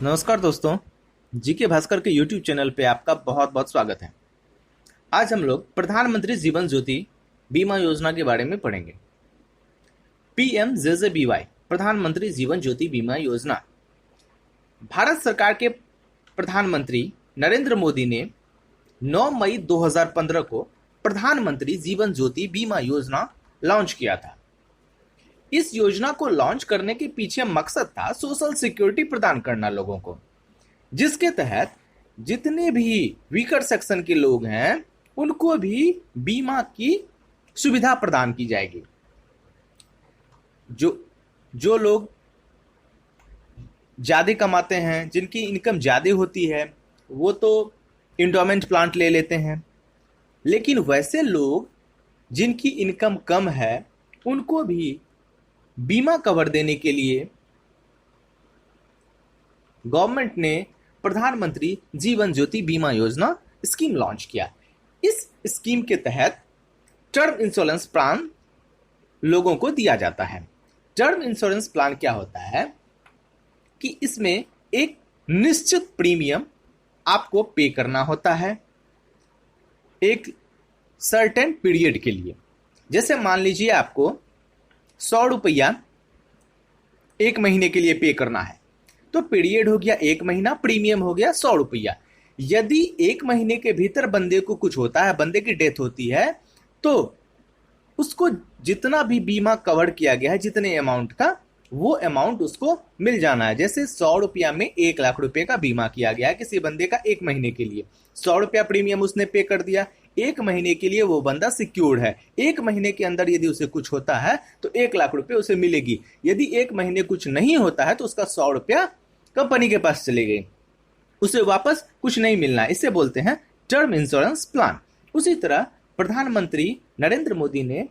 नमस्कार दोस्तों। जीके भास्कर के यूट्यूब चैनल पे आपका बहुत बहुत स्वागत है। आज हम लोग प्रधानमंत्री जीवन ज्योति बीमा योजना के बारे में पढ़ेंगे। पीएमजेजेबीवाई प्रधानमंत्री जीवन ज्योति बीमा योजना भारत सरकार के प्रधानमंत्री नरेंद्र मोदी ने 9 मई 2015 को प्रधानमंत्री जीवन ज्योति बीमा योजना लॉन्च किया था। इस योजना को लॉन्च करने के पीछे मकसद था सोशल सिक्योरिटी प्रदान करना लोगों को, जिसके तहत जितने भी वीकर सेक्शन के लोग हैं उनको भी बीमा की सुविधा प्रदान की जाएगी। जो जो लोग ज्यादा कमाते हैं, जिनकी इनकम ज्यादा होती है, वो तो इंडोमेंट प्लांट ले लेते हैं, लेकिन वैसे लोग जिनकी इनकम कम है उनको भी बीमा कवर देने के लिए गवर्नमेंट ने प्रधानमंत्री जीवन ज्योति बीमा योजना स्कीम लॉन्च किया। इस स्कीम के तहत टर्म इंश्योरेंस प्लान लोगों को दिया जाता है। टर्म इंश्योरेंस प्लान क्या होता है कि इसमें एक निश्चित प्रीमियम आपको पे करना होता है एक सर्टेन पीरियड के लिए। जैसे मान लीजिए आपको 100 रुपया एक महीने के लिए पे करना है, तो पीरियड हो गया 1 महीना, प्रीमियम हो गया 100 रुपया। यदि 1 महीने के भीतर बंदे को कुछ होता है, बंदे की डेथ होती है, तो उसको जितना भी बीमा कवर किया गया है, जितने अमाउंट का, वो अमाउंट उसको मिल जाना है। जैसे 100 रुपया में 1 लाख रुपए का बीमा किया गया है किसी बंदे का 1 महीने के लिए, 100 रुपया प्रीमियम उसने पे कर दिया, 1 महीने के लिए वो बंदा सिक्योर्ड है। 1 महीने के अंदर यदि उसे कुछ होता है तो 1 लाख रुपए उसे मिलेगी। यदि 1 महीने कुछ नहीं होता है तो उसका 100 रुपया कंपनी के पास चले गए, उसे वापस कुछ नहीं मिलना है। इसे बोलते हैं टर्म इंश्योरेंस प्लान। उसी तरह प्रधानमंत्री नरेंद्र मोदी ने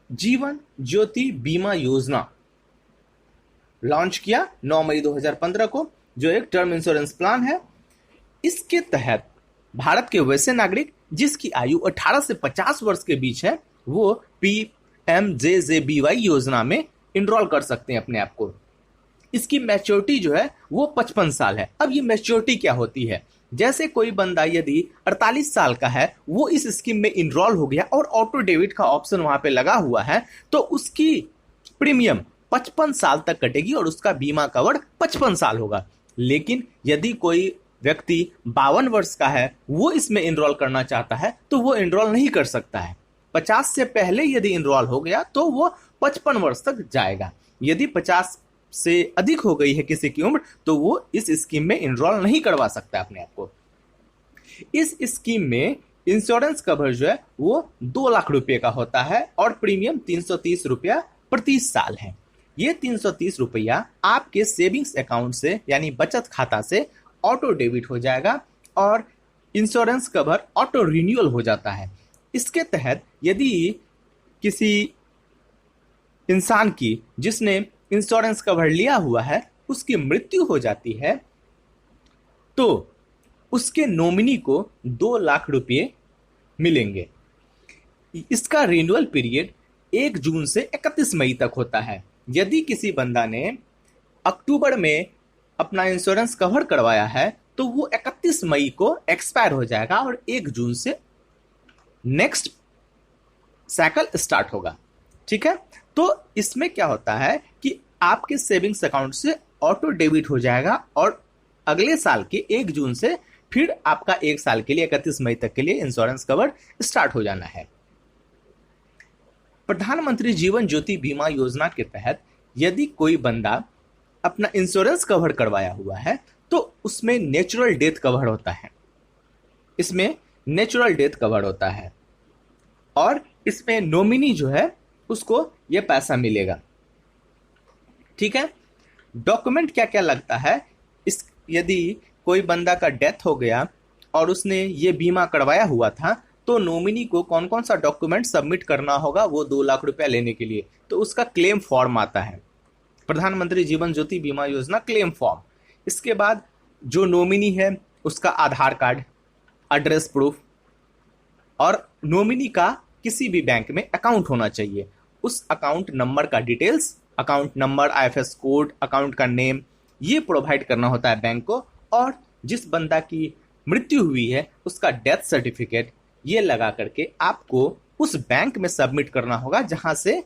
जीवन ज्योति बीमा योजना लॉन्च किया 9 मई 2015 को, जो एक टर्म इंश्योरेंस प्लान है। इसके तहत भारत के वैसे नागरिक जिसकी आयु 18 से 50 वर्ष के बीच है, वो पीएमजेजेबीवाई योजना में इनरोल कर सकते हैं अपने आप को। इसकी मैच्योरिटी जो है वो 55 साल है। अब ये मैच्योरिटी क्या होती है? जैसे कोई बंदा यदि 48 साल का है, वो इस स्कीम में इनरोल हो गया और ऑटो डेबिट का ऑप्शन वहां पे लगा हुआ है, तो उसकी प्रीमियम 55 साल तक कटेगी और उसका बीमा कवर 55 साल होगा। लेकिन यदि कोई व्यक्ति 52 वर्ष का है, वो इसमें इनरोल करना चाहता है, तो वो इनरोल नहीं कर सकता है। 50 से पहले यदि इनरोल हो गया तो वो 55 वर्ष तक जाएगा। यदि 50 से अधिक हो गई है किसी की उम्र, तो वो इस स्कीम में इनरोल नहीं करवा सकता अपने आप को। इस स्कीम में इंश्योरेंस कवर जो है वो 2 लाख रुपए का होता है और प्रीमियम 330 रुपया प्रति साल है। ये 330 रुपया आपके सेविंग्स अकाउंट से, यानी बचत खाता से ऑटो डेबिट हो जाएगा और इंश्योरेंस कवर ऑटो रिन्यूअल हो जाता है। इसके तहत यदि किसी इंसान की, जिसने इंश्योरेंस कवर लिया हुआ है, उसकी मृत्यु हो जाती है, तो उसके नॉमिनी को 2 लाख रुपये मिलेंगे। इसका रिन्यूअल पीरियड 1 जून से 31 मई तक होता है। यदि किसी बंदा ने अक्टूबर में अपना इंश्योरेंस कवर करवाया है, तो वो 31 मई को एक्सपायर हो जाएगा और 1 जून से नेक्स्ट साइकिल स्टार्ट होगा। ठीक है, तो इसमें क्या होता है कि आपके सेविंग्स अकाउंट से ऑटो डेबिट हो जाएगा और अगले साल के 1 जून से फिर आपका 1 साल के लिए 31 मई तक के लिए इंश्योरेंस कवर स्टार्ट हो जाना है। प्रधानमंत्री जीवन ज्योति बीमा योजना के तहत यदि कोई बंदा अपना इंश्योरेंस कवर करवाया हुआ है, तो उसमें नेचुरल डेथ कवर होता है। इसमें नेचुरल डेथ कवर होता है और इसमें नॉमिनी जो है उसको ये पैसा मिलेगा। ठीक है, डॉक्यूमेंट क्या क्या लगता है? इस यदि कोई बंदा का डेथ हो गया और उसने ये बीमा करवाया हुआ था, तो नॉमिनी को कौन कौन सा डॉक्यूमेंट सबमिट करना होगा वो 2 लाख रुपया लेने के लिए? तो उसका क्लेम फॉर्म आता है, प्रधानमंत्री जीवन ज्योति बीमा योजना क्लेम फॉर्म। इसके बाद जो नॉमिनी है उसका आधार कार्ड, एड्रेस प्रूफ और नॉमिनी का किसी भी बैंक में अकाउंट होना चाहिए। उस अकाउंट नंबर का details, account number, IFS code, account का नेम, ये प्रोवाइड करना होता है बैंक को, और जिस बंदा की मृत्यु हुई है उसका डेथ सर्टिफिकेट ये लगा करके आपको उस बैंक में सबमिट करना होगा जहां से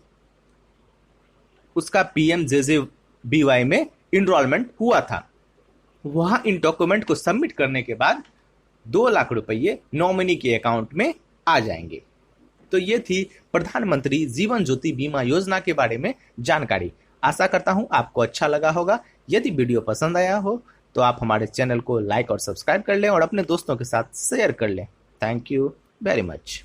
उसका पीएमजेजेबीवाई में इनरोलमेंट हुआ था। वहां इन डॉक्यूमेंट को सबमिट करने के बाद 2 लाख रुपये नॉमिनी के अकाउंट में आ जाएंगे। तो ये थी प्रधानमंत्री जीवन ज्योति बीमा योजना के बारे में जानकारी। आशा करता हूं आपको अच्छा लगा होगा। यदि वीडियो पसंद आया हो तो आप हमारे चैनल को लाइक और सब्सक्राइब कर लें और अपने दोस्तों के साथ शेयर कर लें। Thank you very much.